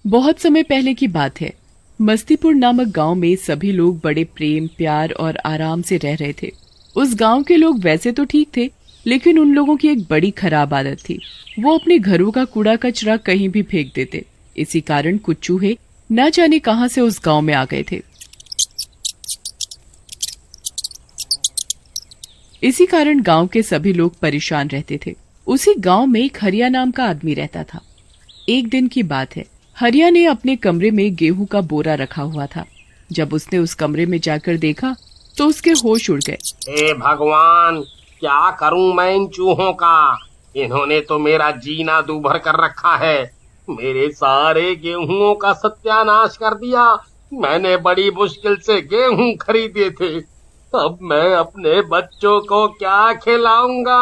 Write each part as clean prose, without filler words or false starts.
बहुत समय पहले की बात है। मस्तीपुर नामक गांव में सभी लोग बड़े प्रेम, प्यार और आराम से रह रहे थे। उस गांव के लोग वैसे तो ठीक थे, लेकिन उन लोगों की एक बड़ी खराब आदत थी। वो अपने घरों का कूड़ा कचरा कहीं भी फेंक देते। इसी कारण कुछ चूहे न जाने कहां से उस गांव में आ गए थे। इसी कारण गांव के सभी लोग परेशान रहते थे। उसी गांव में एक हरिया नाम का आदमी रहता था। एक दिन की बात है, हरिया ने अपने कमरे में गेहूं का बोरा रखा हुआ था। जब उसने उस कमरे में जाकर देखा तो उसके होश उड़ गए। हे भगवान, क्या करूं मैं इन चूहों का। इन्होंने तो मेरा जीना दूभर कर रखा है। मेरे सारे गेहूं का सत्यानाश कर दिया। मैंने बड़ी मुश्किल से गेहूं खरीदे थे। अब मैं अपने बच्चों को क्या खिलाऊंगा।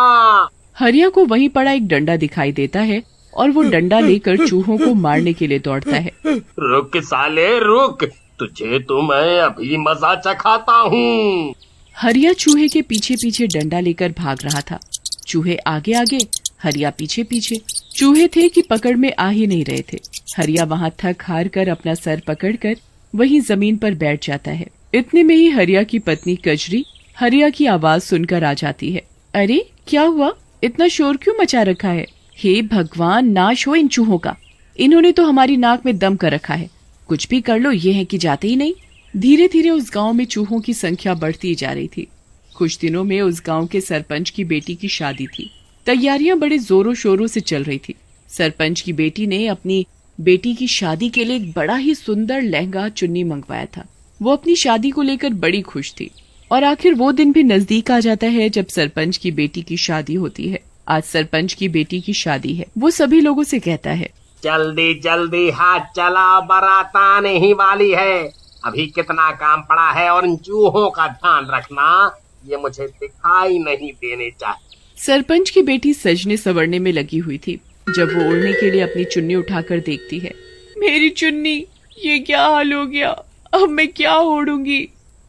हरिया को वहीं पड़ा एक डंडा दिखाई देता है और वो डंडा लेकर चूहों को मारने के लिए दौड़ता है। रुक साले रुक, तुझे तो मैं अभी मजा चखाता हूँ। हरिया चूहे के पीछे पीछे डंडा लेकर भाग रहा था। चूहे आगे आगे, हरिया पीछे पीछे। चूहे थे कि पकड़ में आ ही नहीं रहे थे। हरिया वहाँ थक हार कर अपना सर पकड़कर वहीं जमीन पर बैठ जाता है। इतने में ही हरिया की पत्नी कजरी हरिया की आवाज सुनकर आ जाती है। अरे क्या हुआ, इतना शोर क्यों मचा रखा है? हे भगवान, नाश हो इन चूहों का। इन्होंने तो हमारी नाक में दम कर रखा है। कुछ भी कर लो, ये है कि जाते ही नहीं। धीरे धीरे उस गांव में चूहों की संख्या बढ़ती जा रही थी। कुछ दिनों में उस गांव के सरपंच की बेटी की शादी थी। तैयारियां बड़े जोरों शोरों से चल रही थी। सरपंच की बेटी ने अपनी बेटी की शादी के लिए एक बड़ा ही सुंदर लहंगा चुन्नी मंगवाया था। वो अपनी शादी को लेकर बड़ी खुश थी। और आखिर वो दिन भी नजदीक आ जाता है जब सरपंच की बेटी की शादी होती है। आज सरपंच की बेटी की शादी है। वो सभी लोगों से कहता है, जल्दी जल्दी हाथ चला, बारात आने ही वाली है। अभी कितना काम पड़ा है और इन चूहों का ध्यान रखना, ये मुझे दिखाई नहीं देने चाहिए। सरपंच की बेटी सजने संवरने में लगी हुई थी। जब वो ओढ़ने के लिए अपनी चुन्नी उठाकर देखती है, मेरी चुन्नी, ये क्या हाल हो गया। अब मैं क्या ओढ़ूंगी?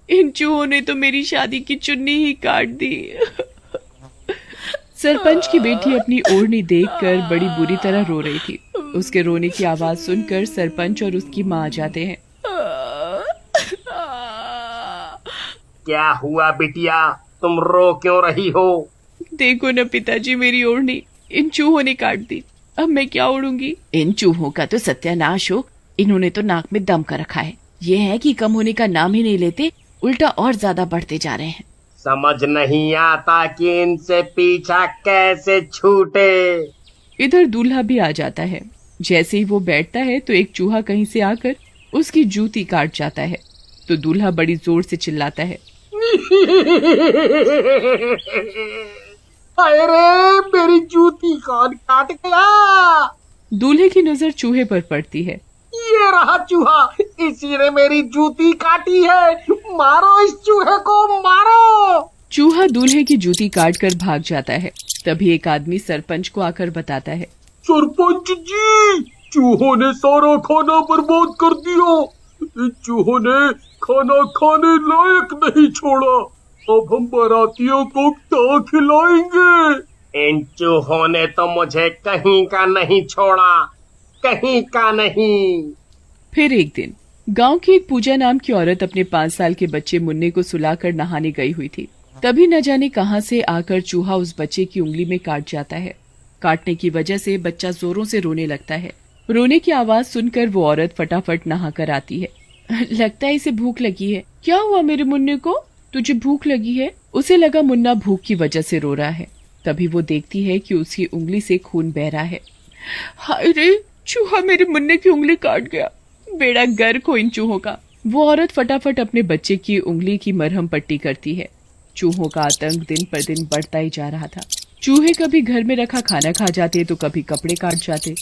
इन चूहों ने तो मेरी शादी की चुन्नी ही काट दी। सरपंच की बेटी अपनी ओढ़नी देखकर बड़ी बुरी तरह रो रही थी। उसके रोने की आवाज सुनकर सरपंच और उसकी माँ आ जाते हैं। क्या हुआ बिटिया, तुम रो क्यों रही हो? देखो न पिताजी, मेरी ओढ़नी इन चूहों ने काट दी। अब मैं क्या ओढ़ूंगी? इन चूहों का तो सत्यानाश हो। इन्होंने तो नाक में दम कर रखा है। ये है कि कम होने का नाम ही नहीं लेते, उल्टा और ज्यादा बढ़ते जा रहे हैं। समझ नहीं आता कि इनसे पीछा कैसे छूटे। इधर दूल्हा भी आ जाता है। जैसे ही वो बैठता है तो एक चूहा कहीं से आकर उसकी जूती काट जाता है। तो दूल्हा बड़ी जोर से चिल्लाता है, अरे मेरी जूती कौन काट गया? दूल्हे की नजर चूहे पर पड़ती है। ये रहा चूहा, इसी ने मेरी जूती काटी है। मारो इस चूहे को, मारो। चूहा दूल्हे की जूती काट कर भाग जाता है। तभी एक आदमी सरपंच को आकर बताता है, सरपंच जी, चूहों ने सारा खाना बर्बाद कर दिया। इन चूहों ने खाना खाने लायक नहीं छोड़ा। अब हम बारातियों को क्या खिलाएंगे? इन चूहों ने तो मुझे कहीं का नहीं छोड़ा, कहीं का नहीं। फिर एक दिन गांव की एक पूजा नाम की औरत अपने 5 साल के बच्चे मुन्ने को सुलाकर नहाने गई हुई थी। तभी न जाने कहां से आकर चूहा उस बच्चे की उंगली में काट जाता है। काटने की वजह से बच्चा जोरों से रोने लगता है। रोने की आवाज सुनकर वो औरत फटाफट नहाकर आती है। लगता है इसे भूख लगी है। क्या हुआ मेरे मुन्ने को, तुझे भूख लगी है? उसे लगा मुन्ना भूख की वजह से रो रहा है। तभी वो देखती है कि उसकी उंगली से खून बह रहा है। हाय रे, चूहा मेरे मुन्ने की उंगली काट गया। बेड़ा गर्क हो इन चूहों का। वो औरत फटाफट अपने बच्चे की उंगली की मरहम पट्टी करती है। चूहों का आतंक दिन पर दिन बढ़ता ही जा रहा था। चूहे कभी घर में रखा खाना खा जाते तो कभी कपड़े काट जाते।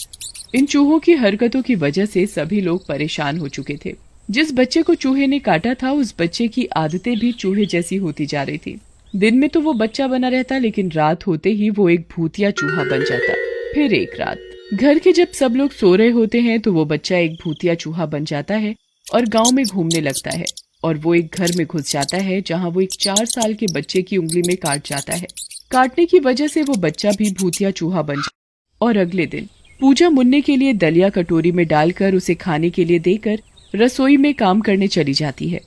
इन चूहों की हरकतों की वजह से सभी लोग परेशान हो चुके थे। जिस बच्चे को चूहे ने काटा था, उस बच्चे की आदतें भी चूहे जैसी होती जा रही थी। दिन में तो वो बच्चा बना रहता, लेकिन रात होते ही वो एक भूतिया चूहा बन जाता। फिर एक रात घर के जब सब लोग सो रहे होते हैं तो वो बच्चा एक भूतिया चूहा बन जाता है और गांव में घूमने लगता है। और वो एक घर में घुस जाता है जहां वो एक 4 साल के बच्चे की उंगली में काट जाता है। काटने की वजह से वो बच्चा भी भूतिया चूहा बन जाता। और अगले दिन पूजा मुन्ने के लिए दलिया कटोरी में डालकर उसे खाने के लिए देकर रसोई में काम करने चली जाती है।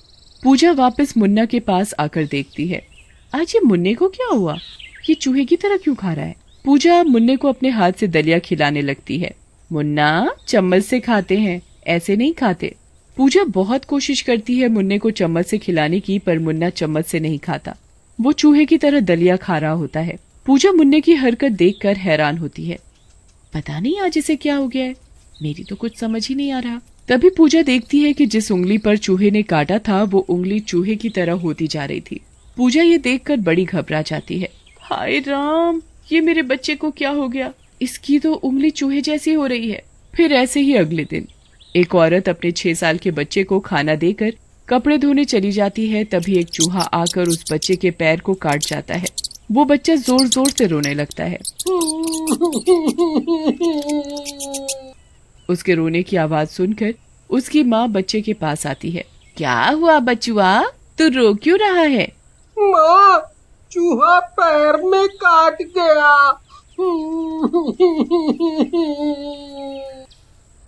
पूजा वापस मुन्ना के पास आकर देखती है, आज ये मुन्ने को क्या हुआ? ये चूहे की तरह क्यों खा रहा है? पूजा मुन्ने को अपने हाथ से दलिया खिलाने लगती है। मुन्ना, चम्मच से खाते हैं, ऐसे नहीं खाते। पूजा बहुत कोशिश करती है मुन्ने को चम्मच से खिलाने की, पर मुन्ना चम्मच से नहीं खाता। वो चूहे की तरह दलिया खा रहा होता है। पूजा मुन्ने की हरकत देखकर हैरान होती है। पता नहीं आज इसे क्या हो गया है, मेरी तो कुछ समझ ही नहीं आ रहा। तभी पूजा देखती है कि जिस उंगली पर चूहे ने काटा था वो उंगली चूहे की तरह होती जा रही थी। पूजा ये देखकर बड़ी घबरा जाती है। हाय राम, ये मेरे बच्चे को क्या हो गया? इसकी तो उंगली चूहे जैसी हो रही है। फिर ऐसे ही अगले दिन एक औरत अपने 6 साल के बच्चे को खाना देकर कपड़े धोने चली जाती है। तभी एक चूहा आकर उस बच्चे के पैर को काट जाता है। वो बच्चा जोर जोर से रोने लगता है। उसके रोने की आवाज सुनकर उसकी माँ बच्चे के पास आती है। क्या हुआ बचुआ, तू रो क्यों रहा है? माँ, चूहा पैर में काट गया।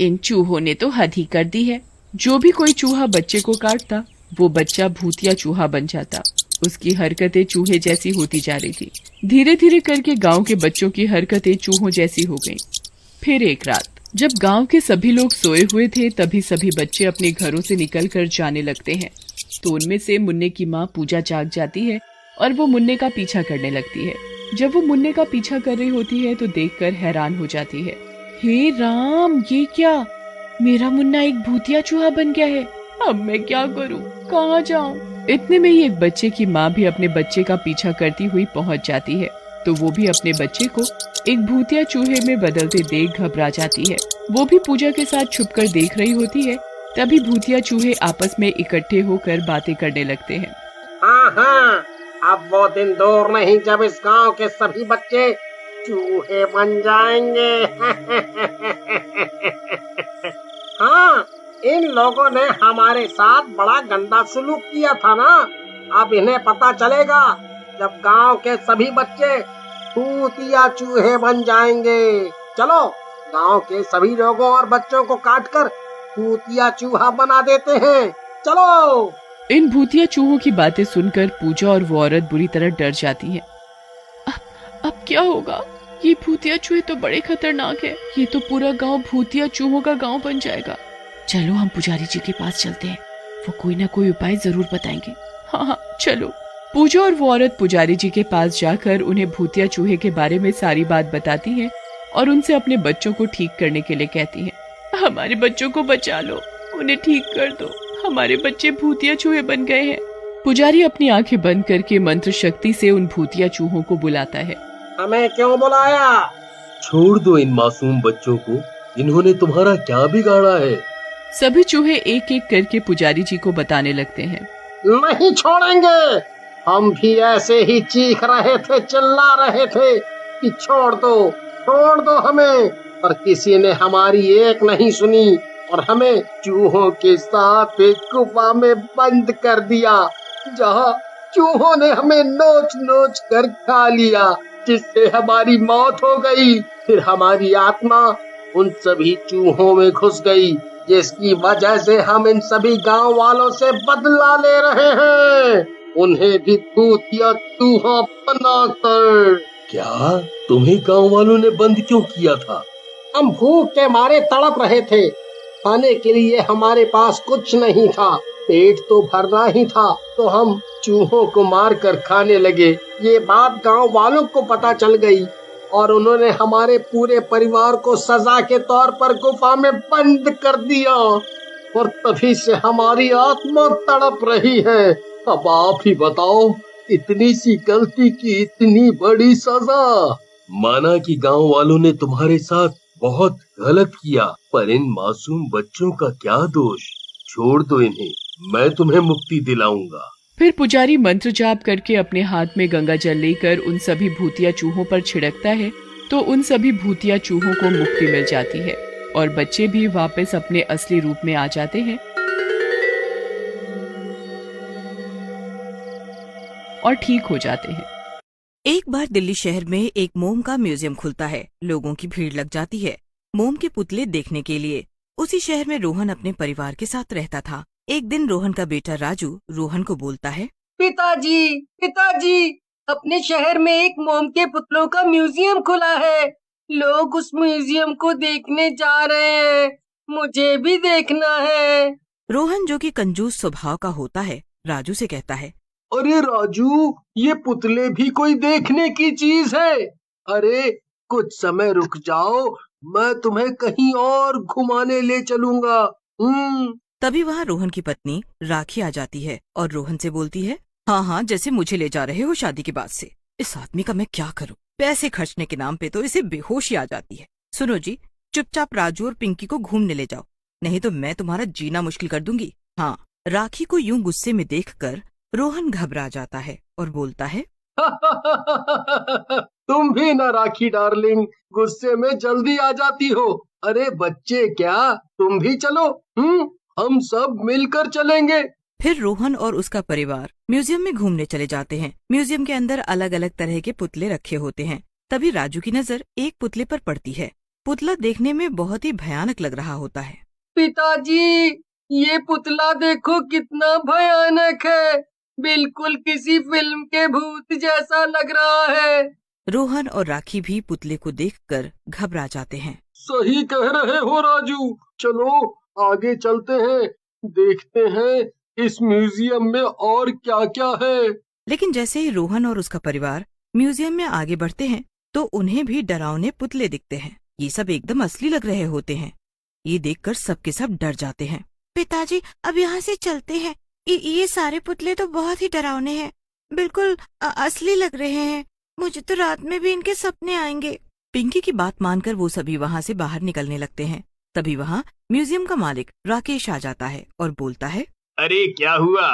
इन चूहों ने तो हद ही कर दी है। जो भी कोई चूहा बच्चे को काटता वो बच्चा भूतिया चूहा बन जाता। उसकी हरकतें चूहे जैसी होती जा रही थी। धीरे धीरे करके गांव के बच्चों की हरकतें चूहों जैसी हो गईं। फिर एक रात जब गांव के सभी लोग सोए हुए थे, तभी सभी बच्चे अपने घरों से निकलकर जाने लगते हैं। तो उनमें से मुन्ने की माँ पूजा जाग जाती है और वो मुन्ने का पीछा करने लगती है। जब वो मुन्ने का पीछा कर रही होती है तो देखकर हैरान हो जाती है। हे राम, ये क्या? मेरा मुन्ना एक भूतिया चूहा बन गया है। अब मैं क्या करूं? कहाँ जाऊं? इतने में ही एक बच्चे की माँ भी अपने बच्चे का पीछा करती हुई पहुंच जाती है। तो वो भी अपने बच्चे को एक भूतिया चूहे में बदलते देख घबरा जाती है। वो भी पूजा के साथ छुपकर देख रही होती है। तभी भूतिया चूहे आपस में इकट्ठे होकर बातें करने लगते हैं। हाँ हाँ, अब वो दिन दूर नहीं जब इस गांव के सभी बच्चे चूहे बन जाएंगे। हाँ, इन लोगों ने हमारे साथ बड़ा गंदा सलूक किया था ना। अब इन्हें पता चलेगा जब गांव के सभी बच्चे भूतिया चूहे बन जाएंगे। चलो, गांव के सभी लोगों और बच्चों को काटकर भूतिया चूहा बना देते हैं। चलो। इन भूतिया चूहों की बातें सुनकर पूजा और वो औरत बुरी तरह डर जाती है। अब क्या होगा? ये भूतिया चूहे तो बड़े खतरनाक है। ये तो पूरा गांव भूतिया चूहों का गांव बन जाएगा। चलो हम पुजारी जी के पास चलते हैं, वो कोई ना कोई उपाय जरूर बताएंगे। हाँ, चलो। पूजा और वो औरत पुजारी जी के पास जाकर उन्हें भूतिया चूहे के बारे में सारी बात बताती है और उनसे अपने बच्चों को ठीक करने के लिए कहती है। हमारे बच्चों को बचा लो, उन्हें ठीक कर दो, हमारे बच्चे भूतिया चूहे बन गए हैं। पुजारी अपनी आंखें बंद करके मंत्र शक्ति से उन भूतिया चूहों को बुलाता है। हमें क्यों बुलाया? छोड़ दो इन मासूम बच्चों को, इन्होंने तुम्हारा क्या बिगाड़ा है? सभी चूहे एक एक करके पुजारी जी को बताने लगते हैं। नहीं छोड़ेंगे, हम भी ऐसे ही चीख रहे थे, चिल्ला रहे थे कि छोड़ दो हमें, पर किसी ने हमारी एक नहीं सुनी और हमें चूहों के साथ एक गुफा में बंद कर दिया, जहाँ चूहों ने हमें नोच नोच कर खा लिया, जिससे हमारी मौत हो गई। फिर हमारी आत्मा उन सभी चूहों में घुस गई, जिसकी वजह से हम इन सभी गांव वालों से बदला ले रहे हैं, उन्हें भी भूतिया चूहा बनाकर। क्या तुम्हें गांव वालों ने बंद क्यों किया था? हम भूख के मारे तड़प रहे थे। खाने के लिए हमारे पास कुछ नहीं था, पेट तो भरना ही था, तो हम चूहों को मार कर खाने लगे। ये बात गांव वालों को पता चल गई और उन्होंने हमारे पूरे परिवार को सजा के तौर पर गुफा में बंद कर दिया और तभी से हमारी आत्मा तड़प रही है। अब आप ही बताओ, इतनी सी गलती की इतनी बड़ी सजा। माना कि गांव वालों ने तुम्हारे साथ बहुत गलत किया, पर इन मासूम बच्चों का क्या दोष? छोड़ दो इन्हें, मैं तुम्हें मुक्ति दिलाऊंगा। फिर पुजारी मंत्र जाप करके अपने हाथ में गंगा जल लेकर उन सभी भूतिया चूहों पर छिड़कता है, तो उन सभी भूतिया चूहों को मुक्ति मिल जाती है और बच्चे भी वापस अपने असली रूप में आ जाते हैं और ठीक हो जाते हैं। एक बार दिल्ली शहर में एक मोम का म्यूजियम खुलता है। लोगों की भीड़ लग जाती है। मोम के पुतले देखने के लिए। उसी शहर में रोहन अपने परिवार के साथ रहता था। एक दिन रोहन का बेटा राजू रोहन को बोलता है, पिताजी, पिताजी, अपने शहर में एक मोम के पुतलों का म्यूजियम खुला है। लोग उस म्यूजियम को देखने जा रहे हैं। मुझे भी देखना है। रोहन जो कि कंजूस स्वभाव का होता है, राजू से कहता है, अरे राजू, ये पुतले भी कोई देखने की चीज है। अरे कुछ समय रुक जाओ, मैं तुम्हें कहीं और घुमाने ले चलूंगा। तभी वहाँ रोहन की पत्नी राखी आ जाती है और रोहन से बोलती है, हाँ हाँ, जैसे मुझे ले जा रहे हो शादी के बाद से। इस आदमी का मैं क्या करूँ? पैसे खर्चने के नाम पे तो इसे बेहोशी आ जाती है। सुनो जी, चुपचाप राजू और पिंकी को घूमने ले जाओ, नहीं तो मैं तुम्हारा जीना मुश्किल कर दूंगी। हाँ। राखी को यूं गुस्से में देखकर रोहन घबरा जाता है और बोलता है, तुम भी ना राखी डार्लिंग, गुस्से में जल्दी आ जाती हो। अरे बच्चे क्या, तुम भी चलो। हम सब मिलकर चलेंगे। फिर रोहन और उसका परिवार म्यूजियम में घूमने चले जाते हैं। म्यूजियम के अंदर अलग अलग तरह के पुतले रखे होते हैं। तभी राजू की नजर एक पुतले पर पड़ती है। पुतला देखने में बहुत ही भयानक लग रहा होता है। पिताजी, ये पुतला देखो कितना भयानक है। बिल्कुल किसी फिल्म के भूत जैसा लग रहा है। रोहन और राखी भी पुतले को देखकर घबरा जाते हैं। सही कह रहे हो राजू, चलो आगे चलते हैं, देखते हैं इस म्यूजियम में और क्या क्या है। लेकिन जैसे ही रोहन और उसका परिवार म्यूजियम में आगे बढ़ते हैं तो उन्हें भी डरावने पुतले दिखते हैं। ये सब एकदम असली लग रहे होते हैं। ये देखकर सबके सब डर जाते हैं। पिताजी, अब यहाँ से चलते हैं। ये सारे पुतले तो बहुत ही डरावने हैं, बिल्कुल असली लग रहे हैं। मुझे तो रात में भी इनके सपने आएंगे। पिंकी की बात मानकर वो सभी वहाँ से बाहर निकलने लगते हैं। तभी वहाँ म्यूजियम का मालिक राकेश आ जाता है और बोलता है, अरे क्या हुआ,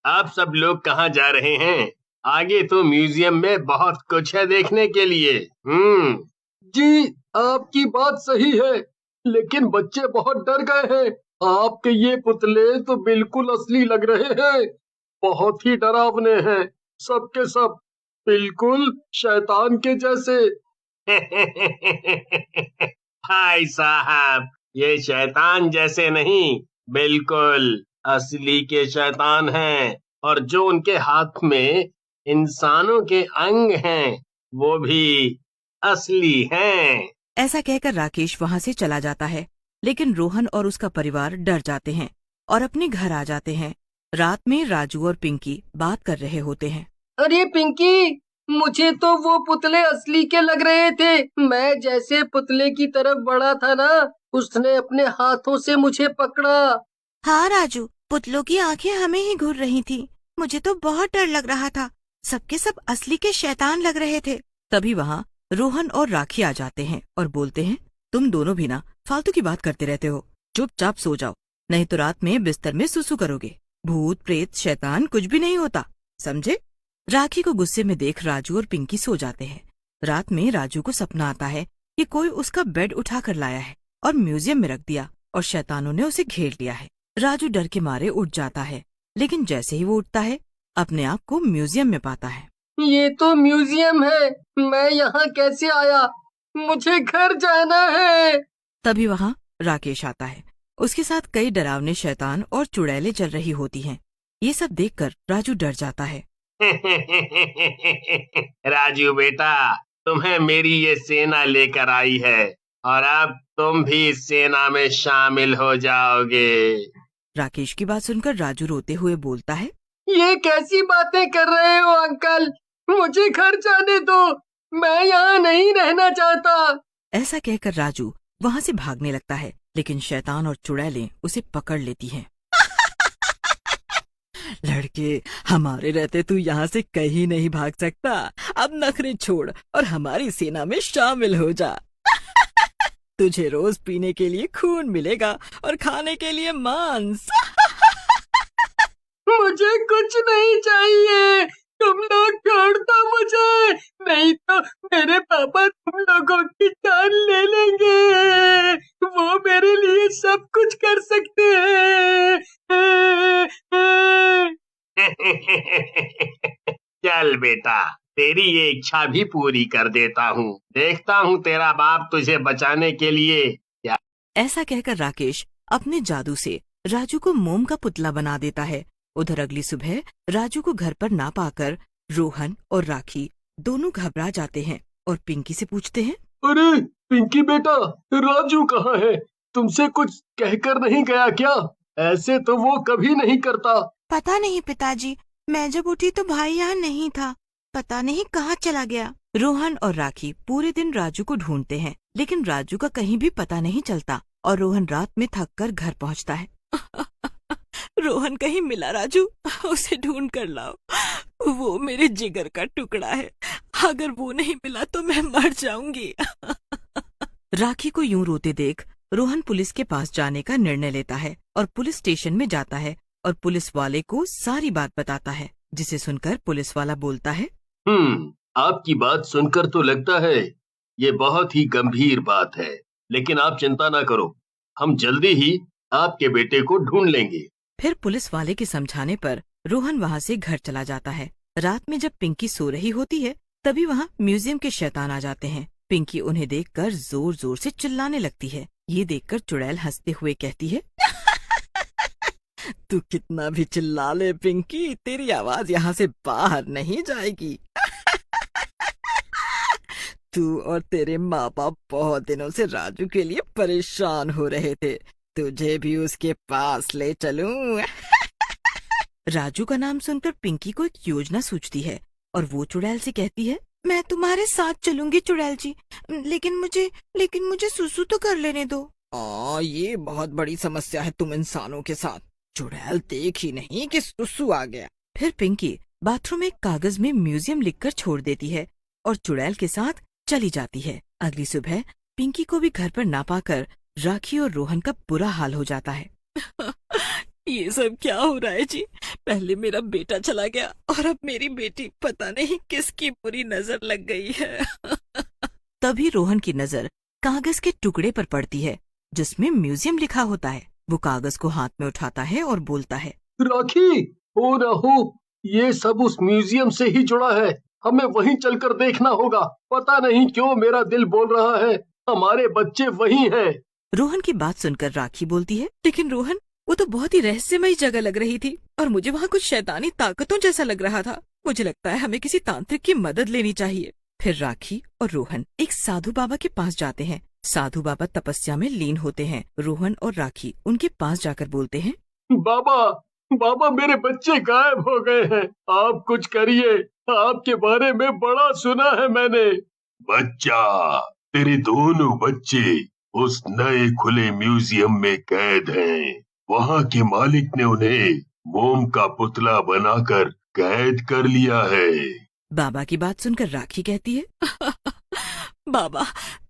आप सब लोग कहाँ जा रहे हैं? आगे तो म्यूजियम में बहुत कुछ है देखने के लिए। जी, आपकी बात सही है, लेकिन बच्चे बहुत डर गए हैं। आपके ये पुतले तो बिल्कुल असली लग रहे हैं, बहुत ही डरावने हैं, सबके सब बिल्कुल शैतान के जैसे। भाई साहब, ये शैतान जैसे नहीं, बिल्कुल असली के शैतान हैं, और जो उनके हाथ में इंसानों के अंग हैं, वो भी असली हैं। ऐसा कहकर राकेश वहाँ से चला जाता है। लेकिन रोहन और उसका परिवार डर जाते हैं और अपने घर आ जाते हैं। रात में राजू और पिंकी बात कर रहे होते हैं। अरे पिंकी, मुझे तो वो पुतले असली के लग रहे थे। मैं जैसे पुतले की तरफ बढ़ा था ना, उसने अपने हाथों से मुझे पकड़ा। हाँ राजू, पुतलों की आंखें हमें ही घूर रही थी। मुझे तो बहुत डर लग रहा था। सबके सब असली के शैतान लग रहे थे। तभी वहाँ रोहन और राखी आ जाते हैं और बोलते हैं, तुम दोनों भी ना फालतू की बात करते रहते हो। चुपचाप सो जाओ, नहीं तो रात में बिस्तर में सुसु करोगे। भूत प्रेत शैतान कुछ भी नहीं होता, समझे? राखी को गुस्से में देख राजू और पिंकी सो जाते हैं। रात में राजू को सपना आता है कि कोई उसका बेड उठा कर लाया है और म्यूजियम में रख दिया और शैतानों ने उसे घेर लिया है। राजू डर के मारे उठ जाता है, लेकिन जैसे ही वो उठता है अपने आप को म्यूजियम में पाता है। ये तो म्यूजियम है, मैं यहाँ कैसे आया? मुझे घर जाना है। तभी वहाँ राकेश आता है। उसके साथ कई डरावने शैतान और चुड़ैलें चल रही होती हैं। ये सब देखकर राजू डर जाता है। राजू बेटा, तुम्हें मेरी ये सेना लेकर आई है, और अब तुम भी इस सेना में शामिल हो जाओगे। राकेश की बात सुनकर राजू रोते हुए बोलता है, ये कैसी बातें कर रहे हो अंकल? मुझे घर जाने दो, मैं यहाँ नहीं रहना चाहता। ऐसा कहकर राजू वहाँ से भागने लगता है, लेकिन शैतान और चुड़ैलें उसे पकड़ लेती हैं। लड़के, हमारे रहते तू यहाँ से कहीं नहीं भाग सकता। अब नखरे छोड़ और हमारी सेना में शामिल हो जा। तुझे रोज पीने के लिए खून मिलेगा और खाने के लिए मांस। मुझे कुछ नहीं चाहिए, तुम लोग छोड़ दो मुझे, नहीं तो मेरे पापा तुम लोगों की जान ले लेंगे। वो मेरे लिए सब कुछ कर सकते हैं। चल बेटा, तेरी ये इच्छा भी पूरी कर देता हूँ। देखता हूँ तेरा बाप तुझे बचाने के लिए ऐसा कहकर राकेश अपने जादू से राजू को मोम का पुतला बना देता है। उधर अगली सुबह राजू को घर पर ना पाकर रोहन और राखी दोनों घबरा जाते हैं और पिंकी से पूछते हैं, अरे पिंकी बेटा, राजू कहाँ है? तुमसे कुछ कहकर नहीं गया क्या? ऐसे तो वो कभी नहीं करता। पता नहीं पिताजी, मैं जब उठी तो भाई यहाँ नहीं था, पता नहीं कहाँ चला गया। रोहन और राखी पूरे दिन राजू को ढूंढते हैं, लेकिन राजू का कहीं भी पता नहीं चलता और रोहन रात में थक कर घर पहुँचता है। रोहन कहीं मिला राजू, उसे ढूंढ कर लाओ, वो मेरे जिगर का टुकड़ा है, अगर वो नहीं मिला तो मैं मर जाऊंगी। राखी को यूं रोते देख रोहन पुलिस के पास जाने का निर्णय लेता है और पुलिस स्टेशन में जाता है और पुलिस वाले को सारी बात बताता है, जिसे सुनकर पुलिस वाला बोलता है, आपकी बात सुनकर तो लगता है ये बहुत ही गंभीर बात है, लेकिन आप चिंता ना करो, हम जल्दी ही आपके बेटे को ढूंढ लेंगे। फिर पुलिस वाले के समझाने पर रोहन वहाँ से घर चला जाता है। रात में जब पिंकी सो रही होती है तभी वहाँ म्यूजियम के शैतान आ जाते हैं। पिंकी उन्हें देखकर जोर जोर से चिल्लाने लगती है। ये देखकर चुड़ैल हंसते हुए कहती है, तू कितना भी चिल्ला ले पिंकी, तेरी आवाज यहाँ से बाहर नहीं जाएगी। तू और तेरे माँ बाप बहुत दिनों से राजू के लिए परेशान हो रहे थे, तुझे भी उसके पास ले चलूं। राजू का नाम सुनकर पिंकी को एक योजना सूझती है और वो चुड़ैल से कहती है, मैं तुम्हारे साथ चलूंगी चुड़ैल जी, लेकिन मुझे सुसु तो कर लेने दो। ये बहुत बड़ी समस्या है तुम इंसानों के साथ, चुड़ैल देख ही नहीं कि सुसु आ गया। फिर पिंकी बाथरूम में एक कागज में म्यूजियम लिखकर छोड़ देती है और चुड़ैल के साथ चली जाती है। अगली सुबह पिंकी को भी घर पर ना पाकर राखी और रोहन का बुरा हाल हो जाता है। ये सब क्या हो रहा है जी? पहले मेरा बेटा चला गया और अब मेरी बेटी, पता नहीं किसकी बुरी नजर लग गई है। तभी रोहन की नजर कागज के टुकड़े पर पड़ती है जिसमें म्यूजियम लिखा होता है। वो कागज को हाथ में उठाता है और बोलता है, राखी, हो ना हो ये सब उस म्यूजियम से ही जुड़ा है, हमें वहीं चलकर देखना होगा। पता नहीं क्यों मेरा दिल बोल रहा है हमारे बच्चे वहीं हैं। रोहन की बात सुनकर राखी बोलती है, लेकिन रोहन, वो तो बहुत ही रहस्यमयी जगह लग रही थी और मुझे वहाँ कुछ शैतानी ताकतों जैसा लग रहा था। मुझे लगता है हमें किसी तांत्रिक की मदद लेनी चाहिए। फिर राखी और रोहन एक साधु बाबा के पास जाते हैं। साधु बाबा तपस्या में लीन होते हैं। रोहन और राखी उनके पास जाकर बोलते हैं, बाबा मेरे बच्चे गायब हो गए हैं, आप कुछ करिए, आपके बारे में बड़ा सुना है मैंने। बच्चा, तेरे दोनों बच्चे उस नए खुले म्यूजियम में कैद हैं। वहाँ के मालिक ने उन्हें मोम का पुतला बनाकर कैद कर लिया है। बाबा की बात सुनकर राखी कहती है, बाबा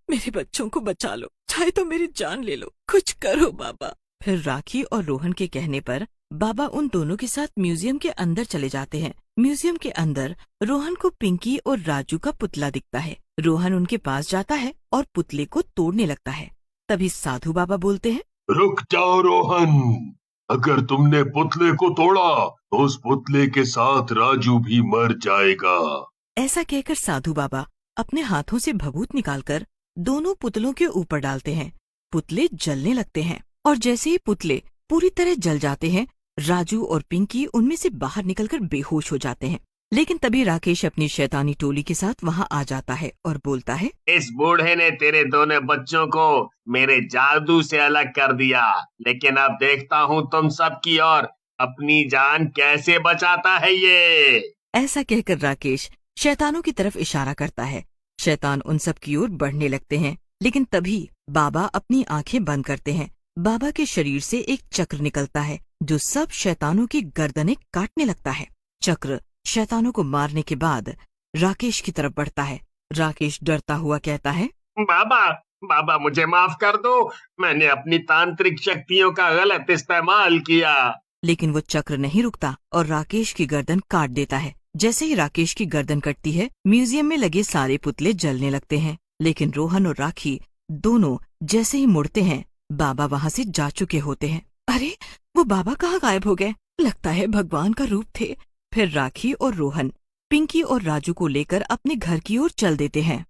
मेरे बच्चों को बचा लो, चाहे तो मेरी जान ले लो, कुछ करो बाबा। फिर राखी और रोहन के कहने पर बाबा उन दोनों के साथ म्यूजियम के अंदर चले जाते हैं। म्यूजियम के अंदर रोहन को पिंकी और राजू का पुतला दिखता है। रोहन उनके पास जाता है और पुतले को तोड़ने लगता है। तभी साधु बाबा बोलते हैं, रुक जाओ रोहन, अगर तुमने पुतले को तोड़ा तो उस पुतले के साथ राजू भी मर जाएगा। ऐसा कहकर साधु बाबा अपने हाथों से भभूत निकालकर दोनों पुतलों के ऊपर डालते हैं। पुतले जलने लगते हैं और जैसे ही पुतले पूरी तरह जल जाते हैं, राजू और पिंकी उनमें से बाहर निकलकर बेहोश हो जाते हैं। लेकिन तभी राकेश अपनी शैतानी टोली के साथ वहाँ आ जाता है और बोलता है, इस बूढ़े ने तेरे दोनों बच्चों को मेरे जादू से अलग कर दिया, लेकिन अब देखता हूँ तुम सब की और अपनी जान कैसे बचाता है ये। ऐसा कहकर राकेश शैतानों की तरफ इशारा करता है। शैतान उन सब की ओर बढ़ने लगते हैं, लेकिन तभी बाबा अपनी आंखें बंद करते हैं। बाबा के शरीर से एक चक्र निकलता है जो सब शैतानों की गर्दनें काटने लगता है। चक्र शैतानों को मारने के बाद राकेश की तरफ बढ़ता है। राकेश डरता हुआ कहता है, बाबा मुझे माफ कर दो, मैंने अपनी तांत्रिक शक्तियों का गलत इस्तेमाल किया। लेकिन वो चक्र नहीं रुकता और राकेश की गर्दन काट देता है। जैसे ही राकेश की गर्दन कटती है, म्यूजियम में लगे सारे पुतले जलने लगते हैं। लेकिन रोहन और राखी दोनों जैसे ही मुड़ते हैं, बाबा वहाँ से जा चुके होते हैं। अरे, वो बाबा कहाँ गायब हो गए? लगता है भगवान का रूप थे। फिर राखी और रोहन पिंकी और राजू को लेकर अपने घर की ओर चल देते हैं।